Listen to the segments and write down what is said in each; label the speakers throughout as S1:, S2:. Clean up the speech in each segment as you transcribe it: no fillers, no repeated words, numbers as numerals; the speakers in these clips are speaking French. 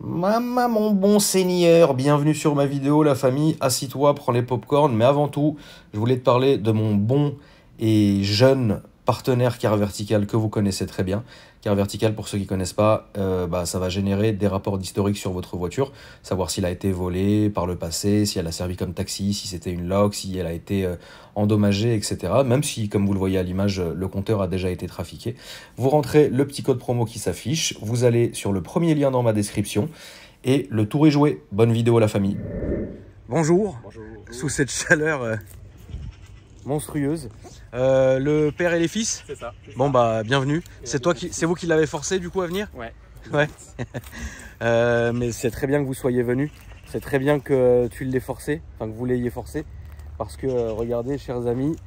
S1: Maman, mon bon seigneur, bienvenue sur ma vidéo, la famille. Assis-toi, prends les pop-corn. Mais avant tout, je voulais te parler de mon bon et jeune partenaire Car Vertical que vous connaissez très bien. Car Vertical, pour ceux qui ne connaissent pas, ça va générer des rapports d'historique sur votre voiture, savoir s'il a été volé par le passé, si elle a servi comme taxi, si c'était une loc, si elle a été endommagée, etc. Même si, comme vous le voyez à l'image, le compteur a déjà été trafiqué. Vous rentrez le petit code promo qui s'affiche, vous allez sur le premier lien dans ma description et le tour est joué. Bonne vidéo la famille. Bonjour.
S2: Bonjour.
S1: Sous cette chaleur monstrueuse. Le père et les fils.
S2: C'est ça.
S1: Bon bah bienvenue. C'est vous qui l'avez forcé du coup à venir.
S2: Ouais.
S1: Ouais. Mais c'est très bien que vous soyez venus. C'est très bien que tu l'aies forcé, enfin que vous l'ayez forcé, parce que regardez, chers amis,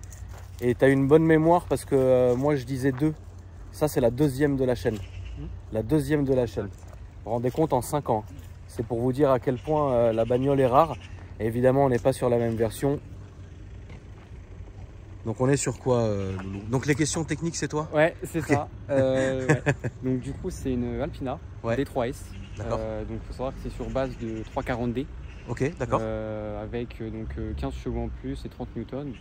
S1: et tu as une bonne mémoire parce que moi je disais 2. Ça c'est la deuxième de la chaîne. La deuxième de la chaîne. Vous vous rendez compte en 5 ans. C'est pour vous dire à quel point la bagnole est rare. Et évidemment, on n'est pas sur la même version. Donc on est sur quoi, Loulou? Donc les questions techniques, c'est toi?
S2: Ouais, c'est
S1: okay.
S2: ça. Ouais. Donc du coup, c'est une Alpina D3S.
S1: D'accord.
S2: Donc il faut savoir que c'est sur base de 340D.
S1: Ok, d'accord.
S2: Avec donc 15 chevaux en plus et 30 newtons.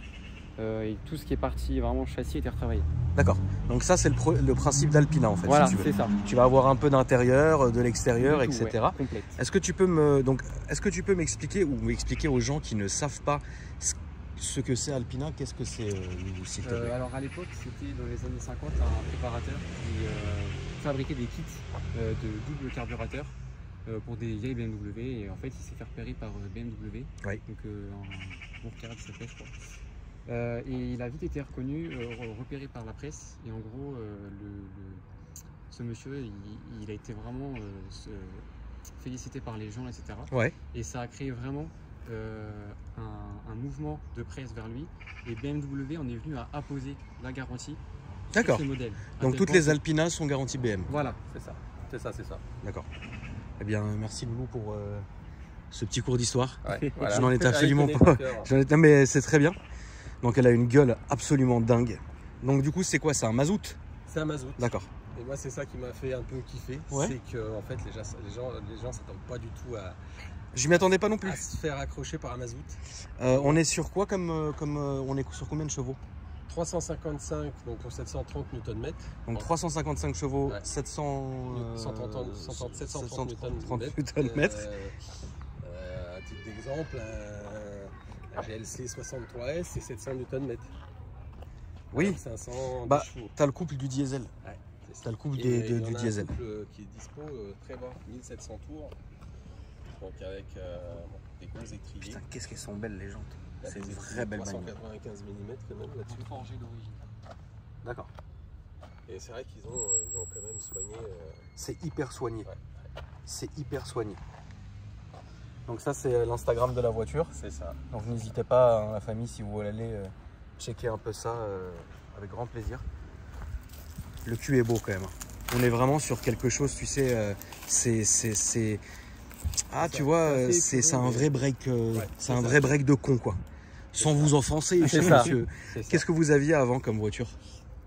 S2: Et tout ce qui est parti vraiment châssis était retravaillé.
S1: D'accord. Donc ça c'est le principe d'Alpina en fait.
S2: Voilà,
S1: si
S2: c'est ça.
S1: Tu vas avoir un peu d'intérieur, de l'extérieur, etc.
S2: Ouais,
S1: est-ce que tu peux m'expliquer ou expliquer aux gens qui ne savent pas ce que c'est Alpina, qu'est-ce que c'est s'il te plaît?
S2: Alors à l'époque, c'était dans les années 50 un préparateur qui fabriquait des kits de double carburateur pour des vieilles BMW, et en fait il s'est fait repérer par BMW.
S1: Oui.
S2: Donc en Bourg-Carré, ça fait, je crois. Et il a vite été reconnu, repéré par la presse, et en gros ce monsieur il a été vraiment félicité par les gens, etc.
S1: Ouais.
S2: Et ça a créé vraiment un mouvement de presse vers lui, et BMW en est venu à apposer la garantie sur ce modèle.
S1: Donc toutes les Alpinas sont garanties BM.
S2: Voilà, c'est ça. C'est ça.
S1: D'accord. Eh bien merci Loulou pour ce petit cours d'histoire.
S2: Ouais,
S1: voilà. Je n'en étais absolument pas. Non mais c'est très bien. Donc elle a une gueule absolument dingue. Donc du coup c'est quoi? C'est un mazout?
S3: C'est un mazout.
S1: D'accord.
S3: Et moi c'est ça qui m'a fait un peu kiffer.
S1: Ouais.
S3: C'est que en fait les gens s'attendent pas du tout à...
S1: Je m'y attendais pas non plus.
S3: À se faire accrocher par un mazout.
S1: On est sur quoi on est sur combien de chevaux?
S3: 355 donc pour 730 Nm.
S1: Donc 355 chevaux,
S3: ouais. 730 Nm. À titre d'exemple, un GLC 63S c'est 700 Nm.
S1: Oui.
S3: 500 chevaux.
S1: T'as le couple du diesel.
S3: Ouais,
S1: t'as le couple du diesel.
S3: Un couple qui est dispo très bas, 1700 tours. Donc avec des gros étriers.
S1: Putain, qu'est-ce qu'elles sont belles les jantes. C'est une vraie belle bagnole.
S3: 395 mm quand même là-dessus.
S2: Forgé d'origine.
S1: D'accord.
S3: Et c'est vrai qu'ils ont quand même soigné.
S1: C'est hyper soigné.
S3: Ouais.
S1: C'est hyper soigné. Donc ça c'est l'Instagram de la voiture.
S3: C'est ça.
S1: Donc n'hésitez pas, hein, la famille, si vous voulez aller checker un peu ça avec grand plaisir. Le cul est beau quand même. On est vraiment sur quelque chose, tu sais, c'est... Ah tu vois, c'est un vrai break, c'est un vrai break de con quoi. Sans vous offenser, cher monsieur. Qu'est-ce que vous aviez avant comme voiture?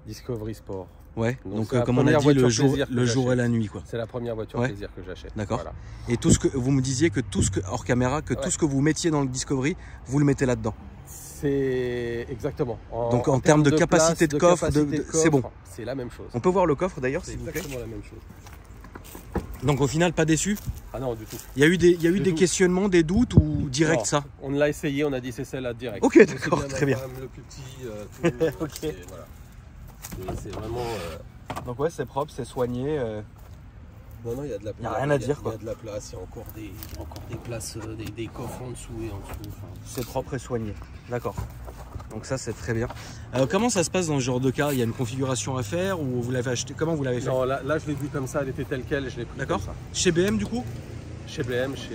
S3: Discovery Sport.
S1: Ouais, donc comme on a dit, le jour et la nuit quoi.
S3: C'est la première voiture plaisir que j'achète.
S1: D'accord. Voilà. Et tout ce que vous me disiez que hors caméra, que tout ce que vous mettiez dans le Discovery, vous le mettez là-dedans.
S3: C'est exactement.
S1: Donc en termes de capacité de coffre, c'est bon.
S3: C'est la même chose.
S1: On peut voir le coffre d'ailleurs s'il vous plaît.
S3: C'est exactement la même chose.
S1: Donc au final, pas déçu?
S3: Ah non, du tout.
S1: Il y a eu des questionnements, des doutes ou direct? Non, ça?
S3: On l'a essayé, on a dit c'est celle-là direct.
S1: Ok, d'accord, très bien.
S3: Le plus petit,
S1: ok.
S3: Voilà. C'est vraiment...
S1: Donc ouais, c'est propre, c'est soigné.
S3: Non, il y a de la place.
S1: Il n'y a rien à dire quoi.
S3: Il y a de la place, il y a encore des places, des coffres en dessous et en dessous. Enfin,
S1: c'est propre et soigné. D'accord. Donc ça c'est très bien. Comment ça se passe dans ce genre de cas? Il y a une configuration à faire ou vous l'avez acheté? Comment vous l'avez fait?
S3: Non, là je l'ai vu comme ça, elle était telle quelle, je l'ai pris.
S1: D'accord. Chez BM du coup?
S3: Chez BM, si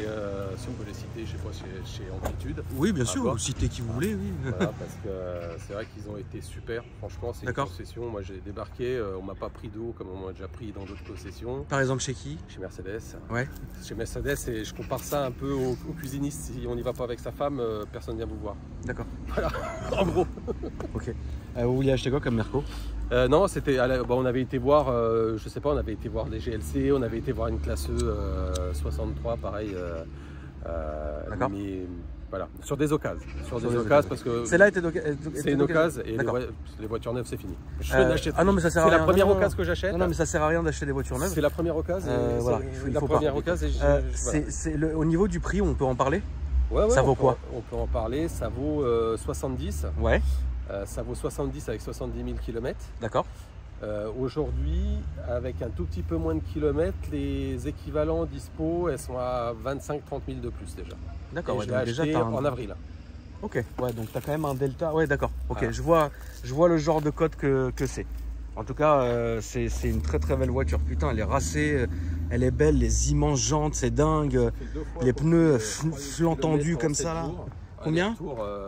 S3: on peut les citer, je sais pas, chez Amplitude.
S1: Oui, bien sûr, vous citez qui vous voulez, oui.
S3: Voilà, parce que c'est vrai qu'ils ont été super. Franchement, c'est une concession. Moi, j'ai débarqué, on m'a pas pris d'eau comme on m'a déjà pris dans d'autres concessions.
S1: Par exemple, chez qui?
S3: Chez Mercedes.
S1: Ouais.
S3: Chez Mercedes, et je compare ça un peu au cuisiniste. Si on n'y va pas avec sa femme, personne ne vient vous voir.
S1: D'accord.
S3: Voilà, en gros.
S1: Ok. Vous vouliez acheter quoi comme Merco?
S3: Non, c'était, on avait été voir, je sais pas, on avait été voir des GLC, on avait été voir une classe E 63, pareil.
S1: D'accord.
S3: Mais voilà, sur des occasions. Parce que
S1: Celle-là était
S3: c'est une occasion et les voitures neuves, c'est fini.
S1: Ah non, mais ça sert à rien.
S3: C'est la première occasion que j'achète.
S1: Non, mais ça sert à rien d'acheter des voitures neuves.
S3: C'est la première occasion.
S1: Voilà, il faut pas. Au niveau du prix, on peut en parler?
S3: Ouais,
S1: ça vaut quoi?
S3: On peut en parler, ça vaut 70.
S1: Ouais.
S3: Ça vaut 70 avec 70 000 km.
S1: D'accord.
S3: Aujourd'hui, avec un tout petit peu moins de kilomètres, les équivalents dispo, elles sont à 25-30 000 de plus déjà.
S1: D'accord, ouais,
S3: je l'ai acheté en avril.
S1: Ok, ouais, donc tu as quand même un delta. Ouais, d'accord. Ok, voilà. je vois le genre de code que c'est. En tout cas, c'est une très très belle voiture. Putain, elle est racée, elle est belle, les immenses jantes, c'est dingue. Les pneus flanc tendus comme ça là. Combien?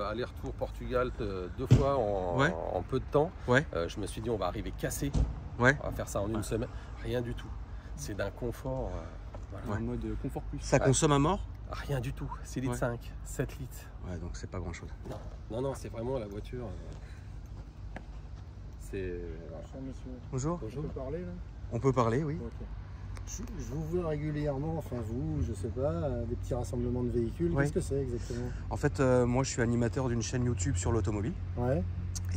S3: Aller-retour Portugal 2 fois en peu de temps.
S1: Ouais.
S3: Je me suis dit on va arriver cassé.
S1: Ouais.
S3: On va faire ça en une semaine. Rien du tout. C'est d'un confort.
S2: Voilà. En mode confort plus.
S1: Ça consomme à mort?
S3: Rien du tout. 6 litres 5, 7 litres.
S1: Ouais, donc c'est pas grand chose.
S3: Non, c'est vraiment la voiture. C'est.
S1: Bonjour.
S4: On peut parler là?
S1: On peut parler, oui.
S4: Okay. Je vous vois régulièrement, enfin vous, je sais pas, des petits rassemblements de véhicules.
S1: Oui.
S4: Qu'est-ce que c'est exactement?
S1: En fait, moi je suis animateur d'une chaîne YouTube sur l'automobile.
S4: Ouais.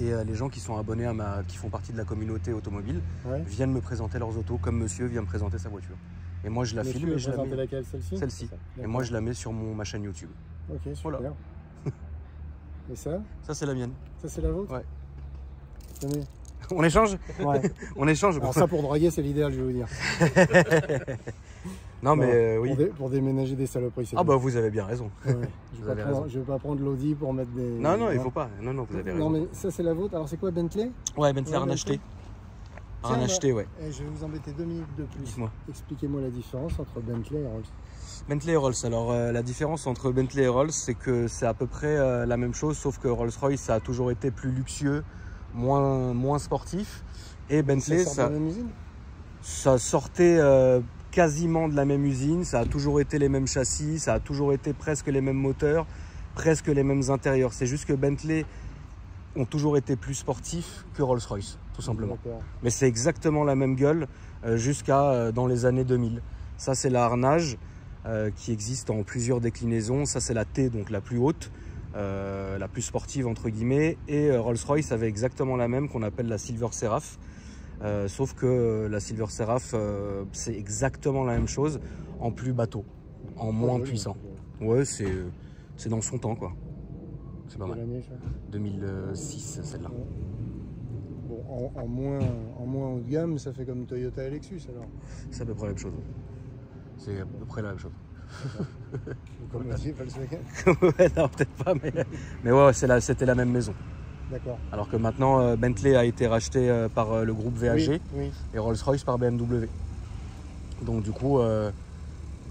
S1: Et les gens qui sont abonnés qui font partie de la communauté automobile viennent me présenter leurs autos comme monsieur vient me présenter sa voiture. Et moi je la filme et je la mets.
S4: Laquelle, celle-ci?
S1: Celle-ci. Et moi je la mets sur ma chaîne YouTube.
S4: Ok, super.
S1: Voilà.
S4: Et ça?
S1: Ça c'est la mienne.
S4: Ça c'est la vôtre?
S1: Ouais.
S4: Tenez.
S1: On échange?
S4: Ouais.
S1: On échange.
S4: Alors ça pour draguer c'est l'idéal, je vais vous dire.
S1: Non mais oui.
S4: Pour déménager des saloperies.
S1: Ah bah vous avez bien raison.
S4: Ouais. Je vais pas prendre l'Audi pour mettre des...
S1: Non, il faut pas. Non, vous avez raison.
S4: Non mais ça c'est la vôtre. Alors c'est quoi, Bentley?
S1: Ouais, Bentley rien acheté. Rien acheté, ouais.
S4: Je vais vous embêter 2 minutes de plus.
S1: Dites-moi.
S4: Expliquez-moi la différence entre Bentley et Rolls.
S1: Bentley et Rolls. Alors la différence entre Bentley et Rolls, c'est que c'est à peu près la même chose, sauf que Rolls-Royce ça a toujours été plus luxueux, moins sportif. Et Bentley, ça sortait quasiment de la même usine, ça a toujours été les mêmes châssis, ça a toujours été presque les mêmes moteurs, presque les mêmes intérieurs. C'est juste que Bentley ont toujours été plus sportifs que Rolls-Royce, tout simplement. Mais c'est exactement la même gueule jusqu'à dans les années 2000. Ça, c'est la harnage qui existe en plusieurs déclinaisons. Ça, c'est la T, donc la plus haute, la plus sportive, entre guillemets. Et Rolls-Royce avait exactement la même qu'on appelle la Silver Seraph. Sauf que la Silver Seraph, c'est exactement la même chose, en plus bateau, en moins puissant. Ouais, c'est dans son temps, quoi. C'est pas mal. 2006, celle-là.
S4: Bon, en moins haut de gamme, ça fait comme Toyota et Lexus, alors?
S1: C'est à peu près la même chose. C'est à peu près la même chose.
S4: Comme la Volkswagen?
S1: Ouais, non, peut-être pas, mais ouais, c'était la même maison.
S4: D'accord.
S1: Alors que maintenant, Bentley a été racheté par le groupe VAG et Rolls-Royce par BMW. Donc du coup,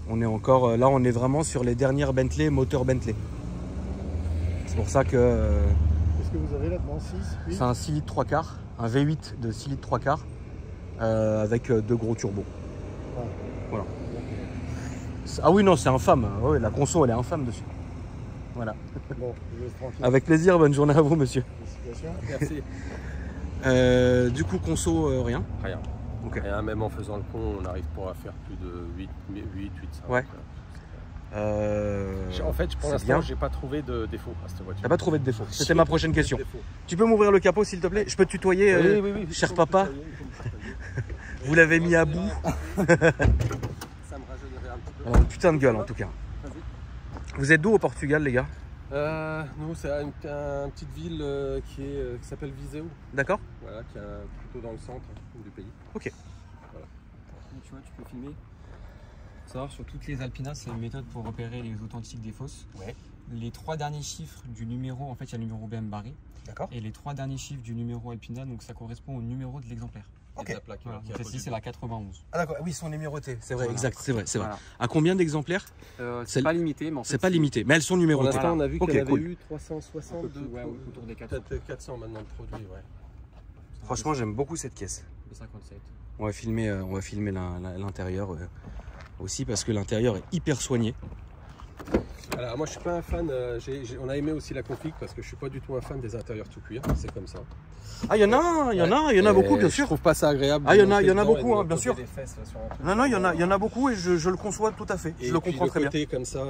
S1: on est encore là, on est vraiment sur les dernières Bentley, moteur Bentley. C'est pour ça que...
S4: Qu'est-ce que vous avez là-dedans? 6?
S1: C'est un 6 litres 3 quarts, un V8 de 6 litres 3 quarts avec 2 gros turbos.
S4: Ouais.
S1: Voilà. Ah oui, non, c'est infâme. Ouais, la conso, elle est infâme dessus. Voilà.
S4: Bon, je vous laisse tranquille.
S1: Avec plaisir, bonne journée à vous, monsieur.
S3: Merci.
S1: Du coup, conso, rien?
S3: Rien.
S1: Okay.
S3: Rien, même en faisant le pont, on arrive pour faire plus de 8, 5.
S1: Ouais.
S3: En fait, pour l'instant, j'ai pas trouvé de défaut à cette voiture.
S1: T'as pas trouvé de défaut? C'était ma prochaine question. Tu peux m'ouvrir le capot, s'il te plaît? Je peux te tutoyer,
S3: oui,
S1: cher papa? Vous l'avez mis à bout.
S3: Ça me rajeunirait un petit peu.
S1: Alors, putain de gueule, en tout cas. Vous êtes d'où au Portugal, les gars?
S3: Nous, c'est une petite ville qui s'appelle Viseu.
S1: D'accord.
S3: Voilà, qui est plutôt dans le centre du pays.
S1: Ok.
S2: Voilà. Tu vois, tu peux filmer. Faut savoir, sur toutes les Alpinas, c'est une méthode pour repérer les authentiques des fausses.
S1: Ouais.
S2: Les 3 derniers chiffres du numéro, en fait, il y a le numéro BM barré.
S1: D'accord.
S2: Et les 3 derniers chiffres du numéro Alpina, donc ça correspond au numéro de l'exemplaire.
S1: Ok.
S3: La plaque,
S2: Voilà. Donc ici, c'est la 91.
S1: Ah d'accord, oui, ils sont numérotés. C'est vrai,
S2: Voilà.
S1: exact, c'est vrai.
S2: Voilà.
S1: À combien d'exemplaires?
S2: C'est pas limité, mais en fait,
S1: c'est pas limité, mais elles sont numérotées.
S3: Pour l'instant, on a vu qu'il y avait
S1: cool.
S3: eu 360
S2: autour des 400.
S3: Peut-être 400 maintenant de produits, ouais.
S1: Franchement, j'aime beaucoup cette caisse.
S2: B57.
S1: On va filmer l'intérieur aussi parce que l'intérieur est hyper soigné.
S3: Alors moi je suis pas un fan, on a aimé aussi la config parce que je suis pas du tout un fan des intérieurs tout cuir, c'est comme ça.
S1: Ah, il y en a beaucoup, bien sûr.
S3: Je trouve pas ça agréable.
S1: Ah, il y en a beaucoup, hein, bien sûr. Non, il y en a beaucoup et je le conçois tout à fait. Je le comprends très bien.
S3: Côté comme ça,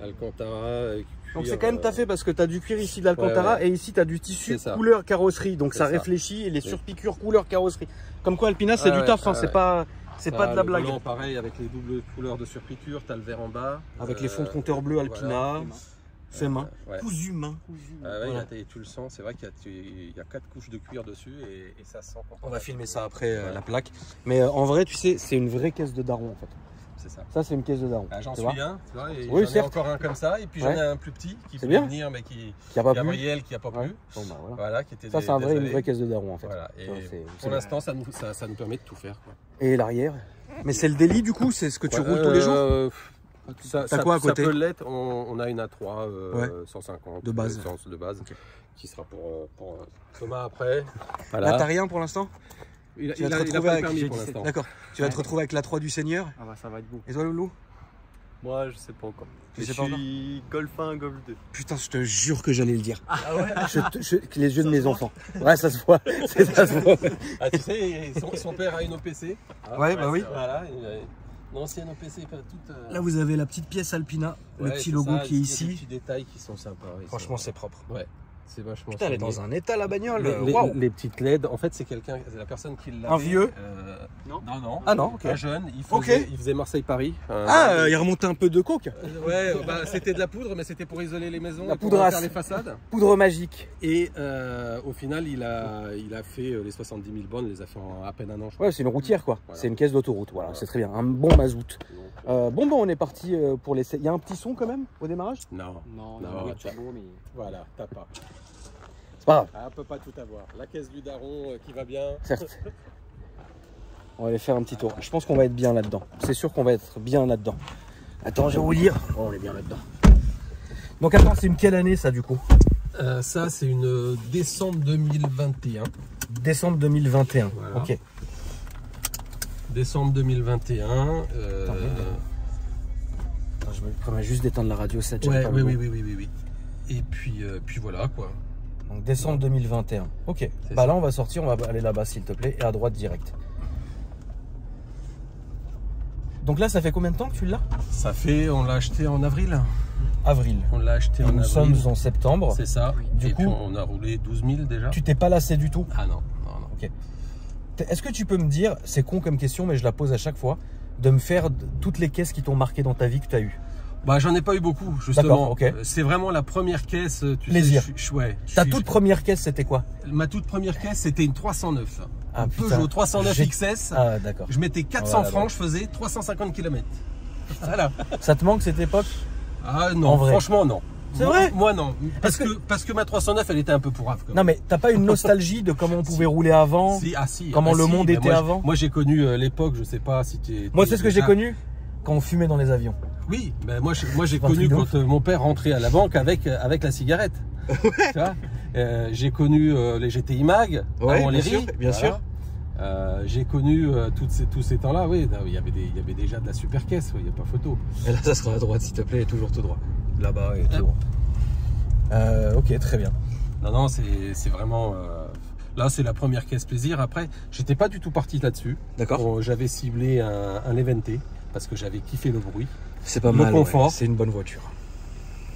S3: Alcantara.
S1: Donc c'est quand même taffé parce que tu as du cuir ici de l'Alcantara et ici tu as du tissu couleur carrosserie. Donc ça réfléchit et les surpiqûres couleur carrosserie. Comme quoi Alpina c'est du taf, hein, c'est pas de la blague.
S3: Pareil avec les doubles couleurs de surpiqûre, tu as le vert en bas.
S1: Avec les fonds de compteur bleus Alpina. Fait main. Cousu main.
S3: Tu le sens, c'est vrai qu'il y a 4 couches de cuir dessus et ça sent.
S1: On va filmer ça après la plaque. Mais en vrai tu sais c'est une vraie caisse de daron en fait.
S3: C'est ça.
S1: Ça c'est une caisse de daron.
S3: J'en suis un, tu vois, et
S1: oui,
S3: j'en ai encore un comme ça, et puis j'en ai un plus petit qui peut venir mais qui a pas plu. Gabriel qui a pas plu.
S1: Bon, bah,
S3: voilà, qui était
S1: ça c'est une vraie caisse de daron en fait.
S3: Voilà. Et pour l'instant ça nous permet de tout faire. Quoi.
S1: Et l'arrière. Mais c'est le délit du coup, c'est ce que tu roules tous les jours.
S3: T'as quoi à côté? Ça peut l'être. On a une A3 150
S1: de base,
S3: qui sera pour Thomas après.
S1: Voilà. Là t'as rien pour l'instant?
S3: Il a pas le permis pour l'instant.
S1: D'accord. Tu vas te retrouver avec la 3 du Seigneur.
S2: Ah bah ça va être beau.
S1: Et toi Loulou?
S5: Moi je sais pas encore.
S1: Je
S5: suis Golf 1, Golf 2.
S1: Putain, je te jure que j'allais le dire.
S5: Ah ouais.
S1: Les yeux de mes enfants. Ouais, ça se voit. Ça se voit.
S3: Ah tu sais, son père a une OPC.
S1: Ouais, bah oui.
S3: Voilà. L'ancienne OPC, toute.
S1: Là, vous avez la petite pièce Alpina, le petit logo qui est ici.
S3: Des petits détails qui sont sympas.
S1: Franchement, c'est propre.
S3: Ouais. C'est vachement.
S1: Putain, elle est dans un état la bagnole.
S3: Les petites LED, en fait, c'est la personne qui l'a.
S1: Un vieux
S3: Non.
S1: Ah non, ok.
S3: Un jeune, il faisait Marseille-Paris.
S1: Il remontait un peu de coke.
S3: Ouais, c'était de la poudre, mais c'était pour isoler les maisons,
S1: pour
S3: faire les façades.
S1: Poudre magique.
S3: Et au final, il a fait les 70 000 bornes, il les a fait en à peine un an.
S1: Ouais, c'est une routière quoi. Voilà. C'est une caisse d'autoroute. Voilà, c'est très bien. Un bon mazout. Bon, on est parti pour les. Il y a un petit son quand même au démarrage?
S3: Non. Voilà, t'as pas.
S1: Ah.
S3: On peut pas tout avoir. La caisse du daron qui va bien.
S1: Certes. On va aller faire un petit tour. Je pense qu'on va être bien là-dedans. C'est sûr qu'on va être bien là-dedans. Attends, je vais vous lire. Oh, on est bien là-dedans. Donc attends, c'est une quelle année ça du coup?
S3: Ça c'est une décembre 2021.
S1: Décembre 2021. Voilà. Ok.
S3: Décembre 2021.
S1: Attends, je me permets juste d'éteindre la radio. Ça
S3: oui. Et puis voilà quoi.
S1: Donc décembre 2021. Ok. Bah là on va sortir, on va aller là-bas s'il te plaît et à droite direct. Donc là ça fait combien de temps que tu l'as?
S3: Ça fait, on l'a acheté en avril.
S1: Avril.
S3: On l'a acheté en avril.
S1: Nous sommes en septembre.
S3: C'est ça.
S1: Du coup,
S3: on a roulé 12 000 déjà.
S1: Tu t'es pas lassé du tout?
S3: Ah non.
S1: Ok. Est-ce que tu peux me dire, c'est con comme question mais je la pose à chaque fois, de me faire toutes les caisses qui t'ont marqué dans ta vie que tu as eues?
S3: Bah j'en ai pas eu beaucoup justement.
S1: Okay.
S3: C'est vraiment la première caisse.
S1: Plaisir.
S3: Ta
S1: toute première caisse c'était quoi?
S3: Ma toute première caisse c'était une 309.
S1: Un
S3: Peugeot 309 XS.
S1: Ah d'accord.
S3: Je mettais 400 francs, je faisais 350 km. Voilà.
S1: Ça te manque cette époque?
S3: Ah non, franchement non.
S1: C'est vrai?
S3: Moi non. Parce que ma 309 elle était un peu pourrave.
S1: Non mais t'as pas une nostalgie de comment on pouvait rouler avant?
S3: Si.
S1: Comment le monde était avant?
S3: Moi j'ai connu l'époque, je sais pas si tu.
S1: Moi c'est ce que j'ai connu quand on fumait dans les avions.
S3: Oui, mais moi j'ai connu quand mon père rentrait à la banque avec la cigarette. Tu vois, j'ai connu les GTI Mag, avant les RI,
S1: bien sûr.
S3: J'ai connu tous ces temps-là, oui. Il y avait déjà de la super caisse, il n'y a pas photo.
S1: Et là, ça sera à droite, s'il te plaît, et toujours tout droit. Là-bas et tout droit. Ok, très bien.
S3: Non, c'est vraiment. Là, c'est la première caisse plaisir. Après, j'étais pas du tout parti là-dessus.
S1: D'accord.
S3: J'avais ciblé un Levante parce que j'avais kiffé le bruit.
S1: C'est pas mal.
S3: Le confort.
S1: Ouais, c'est une bonne voiture.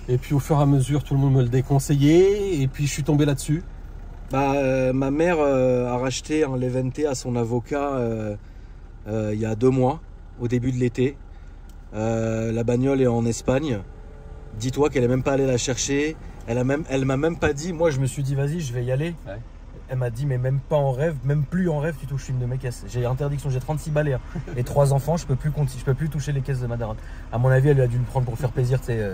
S3: Et puis au fur et à mesure, tout le monde me le déconseillait. Et puis je suis tombé là-dessus.
S1: Bah, ma mère a racheté un Levante à son avocat il y a 2 mois, au début de l'été. La bagnole est en Espagne. Dis-toi qu'elle est même pas allée la chercher. Elle m'a même pas dit. Moi, je me suis dit, vas-y, je vais y aller.
S3: Ouais.
S1: Elle m'a dit, mais même pas en rêve, même plus en rêve, tu touches une de mes caisses. J'ai interdiction, j'ai 36 balais et 3 enfants, je peux plus toucher les caisses de ma daronne. À mon avis, elle lui a dû me prendre pour faire plaisir, tu sais.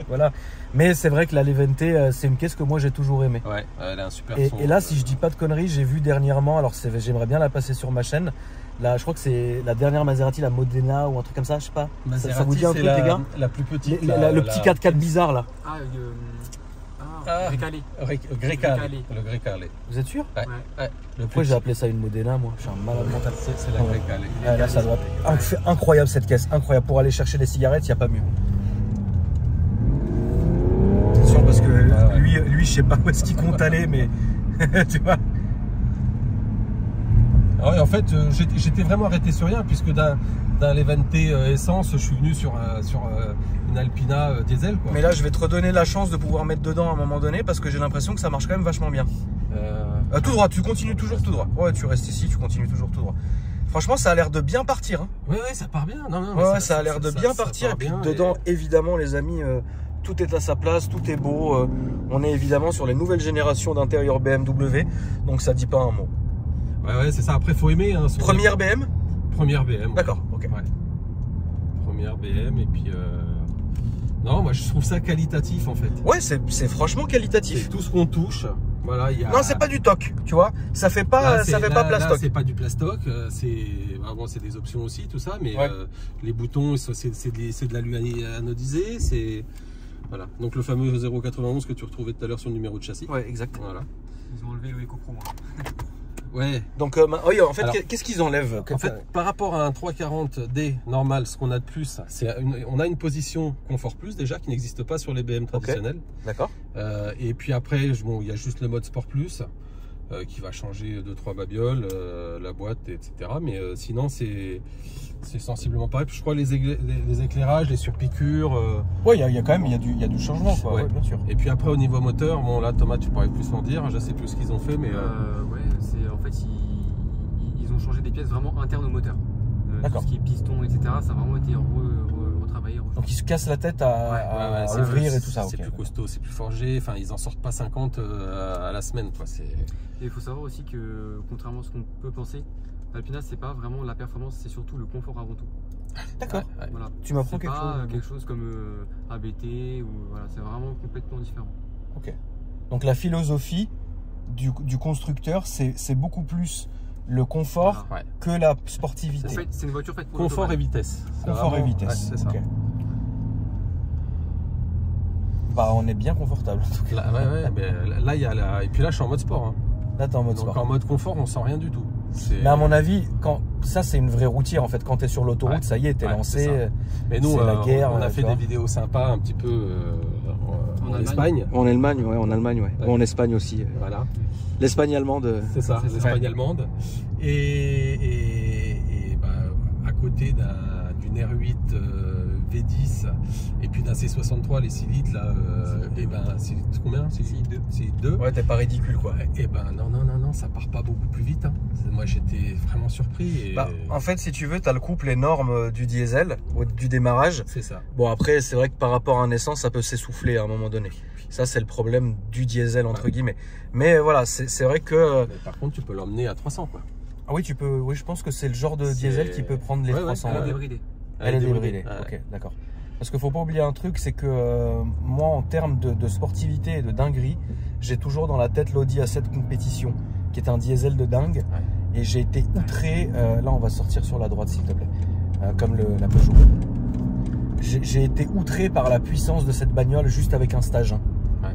S1: Voilà. Mais c'est vrai que la Levante, c'est une caisse que moi j'ai toujours aimée.
S3: Ouais, elle a un super son.
S1: Et là, si je dis pas de conneries, j'ai vu dernièrement, alors j'aimerais bien la passer sur ma chaîne. Là, je crois que c'est la dernière Maserati, la Modena ou un truc comme ça, je sais pas.
S3: Maserati,
S1: ça vous dit un truc, les gars?
S3: La plus petite.
S1: Le petit 4x4 bizarre là.
S2: Grecale.
S3: Le Grecale.
S1: Vous êtes sûr?
S3: Ouais.
S1: Pourquoi j'ai appelé ça une Modena, moi? Je suis un malade mental.
S3: C'est la Grecale.
S1: Là, ça doit... Incroyable cette caisse, incroyable. Pour aller chercher des cigarettes, il n'y a pas mieux. je sais pas où est-ce qu'il compte aller, mais tu vois.
S3: Ah ouais, en fait, j'étais vraiment arrêté sur rien, puisque d'un Levante essence, je suis venu sur une Alpina diesel, quoi.
S1: Mais là, je vais te redonner la chance de pouvoir mettre dedans à un moment donné, parce que j'ai l'impression que ça marche quand même vachement bien. Tout droit, tu continues toujours tout droit. Ouais, tu restes ici, tu continues toujours tout droit. Franchement, ça a l'air de bien partir. Hein.
S3: Ouais, ça part bien. Non,
S1: ouais, ça a l'air de bien partir. Et puis dedans, évidemment, les amis, tout est à sa place, tout est beau. On est évidemment sur les nouvelles générations d'intérieur BMW, donc ça dit pas un mot.
S3: Ouais, c'est ça. Après, faut aimer. Hein,
S1: première BM.
S3: Première BM.
S1: D'accord, ok.
S3: Ouais. Première BM, et puis... Non, moi, je trouve ça qualitatif, en fait.
S1: Ouais, c'est franchement qualitatif.
S3: C'est tout ce qu'on touche. Voilà, y a...
S1: Non, c'est pas du toc, tu vois. Ça fait pas, pas plastoc.
S3: C'est pas du plastoc. C'est des options aussi, tout ça. Mais ouais. Les boutons, c'est de l'alu anodisé. C'est voilà. Donc le fameux 091 que tu retrouvais tout à l'heure sur le numéro de châssis.
S1: Ouais, exact.
S3: Voilà.
S2: Ils ont enlevé le EcoPro.
S3: Ouais.
S1: Donc, oui, en fait, qu'est-ce qu'ils enlèvent?
S3: En fait, par rapport à un 340D normal, ce qu'on a de plus, on a une position confort plus déjà qui n'existe pas sur les BM traditionnels.
S1: Okay. D'accord.
S3: Et puis après, bon, il y a juste le mode sport plus qui va changer 2-3 babioles, la boîte, etc. Mais sinon, c'est sensiblement pareil. Puis je crois les éclairages, les surpiqûres.
S1: Ouais, il y a quand même il y a du changement, quoi.
S3: Ouais.
S1: Ouais, bien sûr.
S3: Et puis après, au niveau moteur, bon là, Thomas, tu pourrais plus en dire. Je sais plus ce qu'ils ont fait, mais
S2: ouais, c'est en fait ils ont changé des pièces vraiment internes au moteur. Tout ce qui est piston, etc. Ça a vraiment été retravaillé.
S1: Donc ils se cassent la tête à ouvrir et tout ça.
S3: C'est plus costaud, c'est plus forgé. Enfin, ils en sortent pas 50 à la semaine, quoi.
S2: Et il faut savoir aussi que, contrairement à ce qu'on peut penser, l'Alpina, c'est pas vraiment la performance, c'est surtout le confort avant tout.
S1: D'accord.
S3: Ouais.
S2: Voilà.
S1: Tu m'apprends quelque chose.
S2: C'est pas quelque chose comme ABT ou voilà, c'est vraiment complètement différent.
S1: Ok. Donc la philosophie du constructeur, c'est beaucoup plus le confort que la sportivité.
S2: En fait, c'est une voiture faite pour
S3: confort et vitesse.
S1: Confort et vitesse.
S3: Ouais, c'est ça.
S1: Okay. Bah, on est bien confortable. En tout cas.
S3: Là, il y a et puis là, je suis en mode sport. Hein.
S1: Là, t'es en mode
S3: Donc,
S1: sport.
S3: en mode confort, on sent rien du tout.
S1: Mais à mon avis, ça, c'est une vraie routière. En fait, quand t'es sur l'autoroute, ça y est, t'es lancé.
S3: Mais nous,
S1: la guerre,
S3: on a fait des vidéos sympas un petit peu en Espagne.
S1: En Allemagne, ouais. Ou en Espagne aussi.
S3: Voilà.
S1: L'Espagne allemande.
S3: C'est ça, l'Espagne allemande. Et bah, à côté d'une R8 V10 et puis d'un C63, les 6 litres là, et ben c'est combien? C'est 2. Ouais,
S1: t'es pas ridicule, quoi.
S3: Et ben non, ça part pas beaucoup plus vite. Hein. Moi, j'étais vraiment surpris. Et...
S1: Bah, en fait, si tu veux, t'as le couple énorme du diesel, du démarrage.
S3: C'est ça.
S1: Bon, après, c'est vrai que par rapport à un essence, ça peut s'essouffler à un moment donné. Ça, c'est le problème du diesel, entre guillemets. Mais voilà, c'est vrai que...
S3: Mais par contre, tu peux l'emmener à 300, quoi.
S1: Ah oui, tu peux. Oui, je pense que c'est le genre de diesel qui peut prendre les 300.
S2: Elle est débridée.
S1: Elle est débridée. Ok, d'accord. Parce qu'il faut pas oublier un truc, c'est que moi, en termes de sportivité et de dinguerie, j'ai toujours dans la tête l'Audi A7 Compétition, qui est un diesel de dingue. Et j'ai été outré. Là, on va sortir sur la droite, s'il te plaît, comme la Peugeot. J'ai été outré par la puissance de cette bagnole juste avec un stage 1.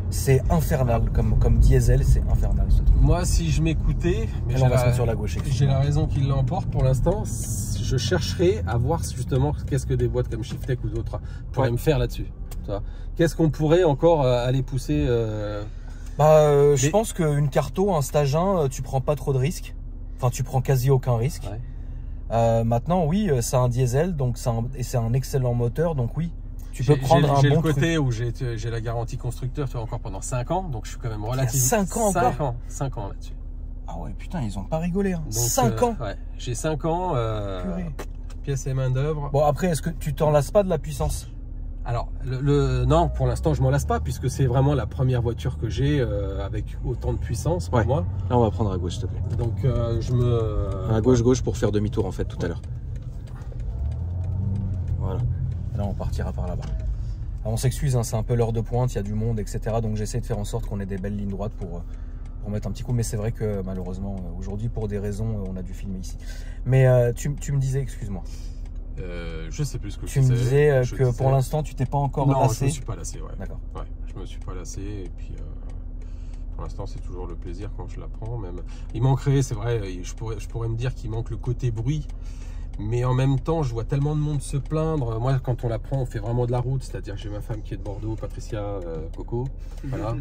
S1: C'est infernal, comme diesel, c'est infernal ce truc.
S3: Moi, si je m'écoutais, mais
S1: on va se mettre sur la gauche.
S3: J'ai la raison qui l'emporte pour l'instant. Je chercherai à voir justement qu'est-ce que des boîtes comme Shiftech ou d'autres pourraient me faire là-dessus. Qu'est-ce qu'on pourrait encore aller pousser
S1: Je pense qu'une Carto, un stage 1, tu prends pas trop de risques. Enfin, tu prends quasi aucun risque. Maintenant, oui, c'est un diesel, donc c'est un excellent moteur, donc oui. Tu peux prendre un bon truc.
S3: J'ai le côté où j'ai la garantie constructeur, tu vois, encore pendant 5 ans, donc je suis quand même relativement...
S1: 5 ans encore
S3: 5 ans là-dessus.
S1: Ah ouais, putain, ils ont pas rigolé. Hein.
S3: Donc,
S1: 5 ans.
S3: Ouais, j'ai 5 ans, pièces et main d'œuvre.
S1: Bon, après, est-ce que tu t'en lasses pas de la puissance?
S3: Alors, non, pour l'instant, je m'en lasse pas, puisque c'est vraiment la première voiture que j'ai avec autant de puissance pour moi.
S1: Là, on va prendre à gauche, s'il te plaît.
S3: Donc, à
S1: gauche pour faire demi-tour, en fait, tout à l'heure. Voilà. Là, on partira par là-bas. On s'excuse, hein, c'est un peu l'heure de pointe, il y a du monde, etc. Donc j'essaie de faire en sorte qu'on ait des belles lignes droites pour mettre un petit coup. Mais c'est vrai que malheureusement, aujourd'hui, pour des raisons, on a dû filmer ici. Mais tu me disais, excuse-moi.
S3: Je sais plus ce que
S1: tu me disais que pour l'instant, tu t'es pas encore lassé.
S3: Non, je me suis pas lassé, ouais.
S1: D'accord.
S3: Ouais, je me suis pas lassé et puis pour l'instant, c'est toujours le plaisir quand je la prends. Même, il manquerait, c'est vrai, je pourrais me dire qu'il manque le côté bruit. Mais en même temps, je vois tellement de monde se plaindre. Moi, quand on la prend, on fait vraiment de la route. C'est-à-dire, j'ai ma femme qui est de Bordeaux, Patricia, Coco. Voilà.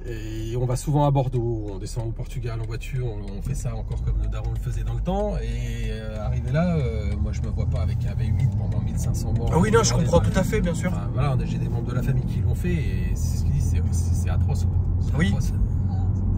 S3: Et on va souvent à Bordeaux, on descend au Portugal en voiture, on fait ça encore comme le daron le faisait dans le temps. Et arrivé là, moi je me vois pas avec un V8 pendant 1500 bornes.
S1: Ah oui, non, je comprends tout à fait, bien sûr.
S3: Voilà, j'ai des membres de la famille qui l'ont fait et c'est ce qu'ils disent, c'est atroce.
S1: Oui.
S3: Atroce.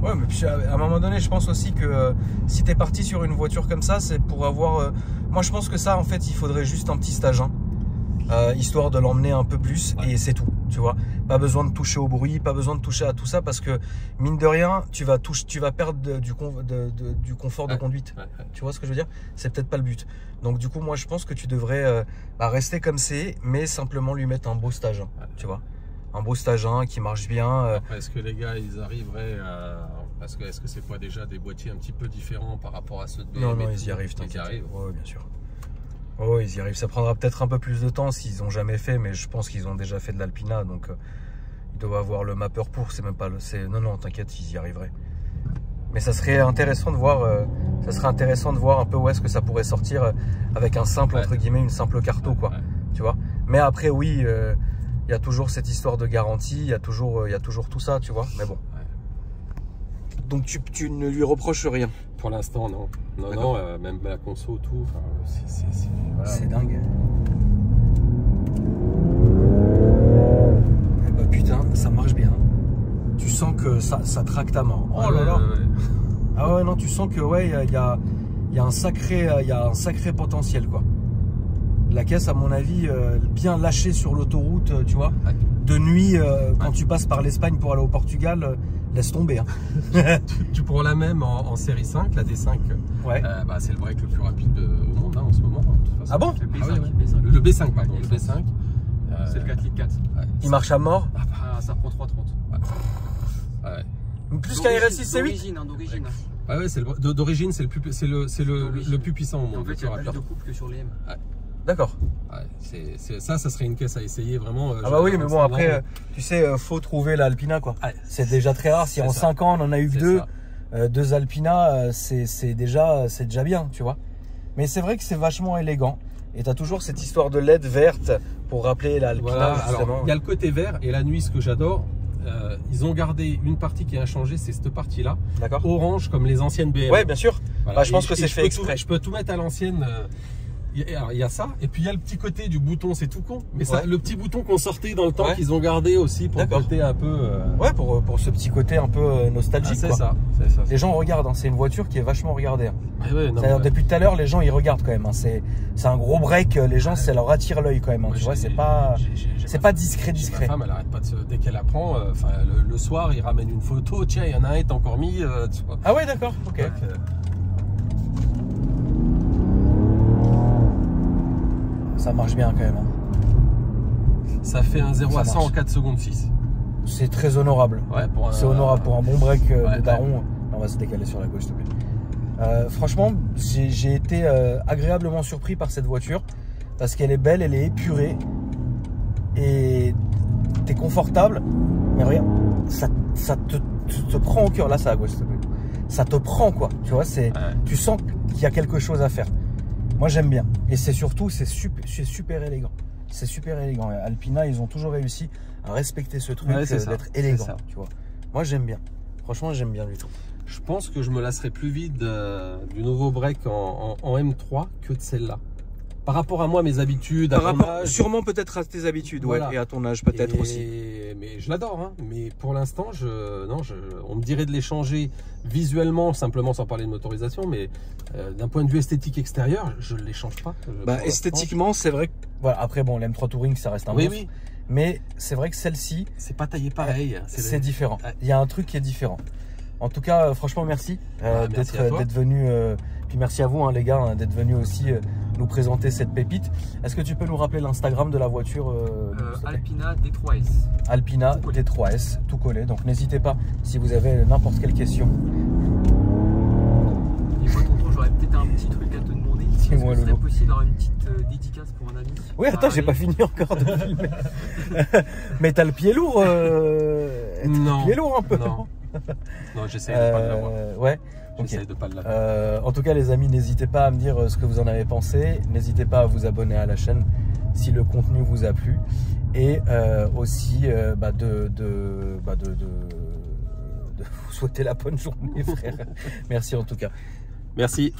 S1: Ouais, mais puis à un moment donné, je pense aussi que si t'es parti sur une voiture comme ça, c'est pour avoir... moi, je pense que ça, en fait, il faudrait juste un petit stage 1, histoire de l'emmener un peu plus, et c'est tout, tu vois. Pas besoin de toucher au bruit, pas besoin de toucher à tout ça, parce que, mine de rien, tu vas perdre du confort de conduite. Tu vois ce que je veux dire? C'est peut-être pas le but. Donc, du coup, moi, je pense que tu devrais rester comme c'est, mais simplement lui mettre un beau stage 1, tu vois. Un beau stage 1 qui marche bien.
S3: Après, est-ce que les gars, ils arriveraient à... Parce que est-ce que c'est pas déjà des boîtiers un petit peu différents par rapport à ceux de BMW?
S1: Non, ils y arrivent,
S3: ils y arrivent.
S1: Oui, bien sûr. Oh, ils y arrivent. Ça prendra peut-être un peu plus de temps s'ils n'ont jamais fait, mais je pense qu'ils ont déjà fait de l'Alpina, donc ils doivent avoir le mapper pour. C'est même pas le. Non, t'inquiète, ils y arriveraient. Mais ça serait intéressant de voir. Un peu où est-ce que ça pourrait sortir avec un simple entre guillemets, une simple carto, quoi. Tu vois. Mais après, oui. Il y a toujours cette histoire de garantie, il y a toujours tout ça, tu vois. Mais bon. Donc tu ne lui reproches rien?
S3: Pour l'instant, non. Non, même la conso, tout. Voilà.
S1: C'est dingue. Eh bah putain, ça marche bien. Tu sens que ça traque ta mort. Oh là là. Ah ouais, non, tu sens que ouais, il y a un sacré potentiel, quoi. La caisse, à mon avis, bien lâchée sur l'autoroute, tu vois. De nuit, quand tu passes par l'Espagne pour aller au Portugal, laisse tomber. Hein.
S3: tu prends la même en série 5, la D5.
S1: Ouais.
S3: C'est le break le plus rapide au monde en ce moment. De toute façon.
S1: Ah bon?
S2: Le B5,
S3: B5. Le B5, pardon. Le B5.
S2: C'est le 4 litres 4.
S1: Il marche à mort?
S2: Ça prend 3,30.
S1: Plus qu'un RS6 C8?
S2: D'origine.
S3: Ah ouais, d'origine, c'est le plus puissant au monde.
S2: En fait, il y a plus de couple que sur les M.
S1: D'accord.
S3: Ça serait une caisse à essayer vraiment.
S1: Ah bah oui, mais bon, après, tu sais, faut trouver l'Alpina, quoi. C'est déjà très rare. Si en 5 ans, on en a eu que deux Alpina, c'est déjà bien, tu vois. Mais c'est vrai que c'est vachement élégant. Et tu as toujours cette histoire de LED verte pour rappeler l'Alpina,
S3: voilà,
S1: justement.
S3: Il y a le côté vert et la nuit, ce que j'adore, ils ont gardé une partie qui a changé, c'est cette partie-là.
S1: D'accord.
S3: Orange, comme les anciennes BMW.
S1: Ouais, bien sûr.
S3: Voilà.
S1: Bah, je pense que c'est fait exprès.
S3: Je peux tout mettre à l'ancienne. Il y a ça, et puis il y a le petit côté du bouton, c'est tout con, mais ça, le petit bouton qu'on sortait dans le temps, qu'ils ont gardé aussi pour le côté un peu...
S1: Ouais, pour ce petit côté un peu nostalgique.
S3: C'est ça.
S1: Les gens regardent, hein. C'est une voiture qui est vachement regardée. Hein.
S3: Ouais,
S1: depuis tout à l'heure, les gens ils regardent quand même. Hein. C'est un gros break, les gens ça leur attire l'œil quand même. Hein. Tu vois, c'est pas discret.
S3: Ma femme, elle arrête pas dès qu'elle apprend, le soir, il ramène une photo, tiens, il y en a un, t'as encore mis. Tu vois.
S1: Ah ouais, d'accord, ok. Donc, ça marche bien quand même. Hein.
S3: Ça fait un 0 à 100 en 4 secondes 6.
S1: C'est très honorable.
S3: Ouais,
S1: c'est honorable pour un bon break de daron. On va se décaler sur la gauche, s'il te plaît. Franchement, j'ai été agréablement surpris par cette voiture parce qu'elle est belle, elle est épurée et t'es confortable. Mais regarde, ça te prend au cœur. Là, c'est à gauche, s'il te plaît. Ça te prend, quoi. Tu vois, tu sens qu'il y a quelque chose à faire. Moi j'aime bien et c'est surtout c'est super élégant. C'est super élégant. Alpina, ils ont toujours réussi à respecter ce truc d'être élégant. Tu vois. Moi j'aime bien. Franchement j'aime bien du tout.
S3: Je pense que je me lasserai plus vite du nouveau break en M3 que de celle-là. Par rapport à moi, mes habitudes,
S1: sûrement peut-être à tes habitudes, voilà. Et à ton âge peut-être aussi.
S3: Mais je l'adore, hein. Mais pour l'instant, on me dirait de les changer visuellement, simplement sans parler de motorisation, mais d'un point de vue esthétique extérieur, je ne les change pas.
S1: Esthétiquement, c'est vrai que... Voilà, après, bon, l'M3 Touring, ça reste un monstre.
S3: Oui.
S1: Mais c'est vrai que celle-ci...
S3: C'est pas taillé pareil.
S1: C'est différent. Il y a un truc qui est différent. En tout cas, franchement, merci d'être venu... Puis merci à vous, hein, les gars, hein, d'être venus aussi nous présenter cette pépite. Est-ce que tu peux nous rappeler l'Instagram de la voiture
S2: Alpina D3S.
S1: Alpina D3S, tout collé. Donc n'hésitez pas si vous avez n'importe quelle question.
S2: Et moi, tonton, j'aurais peut-être un petit truc à te demander. Est-ce que c'est possible d'avoir une petite dédicace pour un ami?
S1: Oui, attends, j'ai pas fini encore de filmer. Mais t'as le pied lourd.
S3: Non.
S1: Le pied lourd un peu.
S3: Non, j'essaie de pas l'avoir.
S1: Ouais.
S3: J'essaie de pas l'avoir.
S1: En tout cas, les amis, n'hésitez pas à me dire ce que vous en avez pensé. N'hésitez pas à vous abonner à la chaîne si le contenu vous a plu. et aussi de vous souhaiter la bonne journée, frère. Merci en tout cas.
S3: Merci.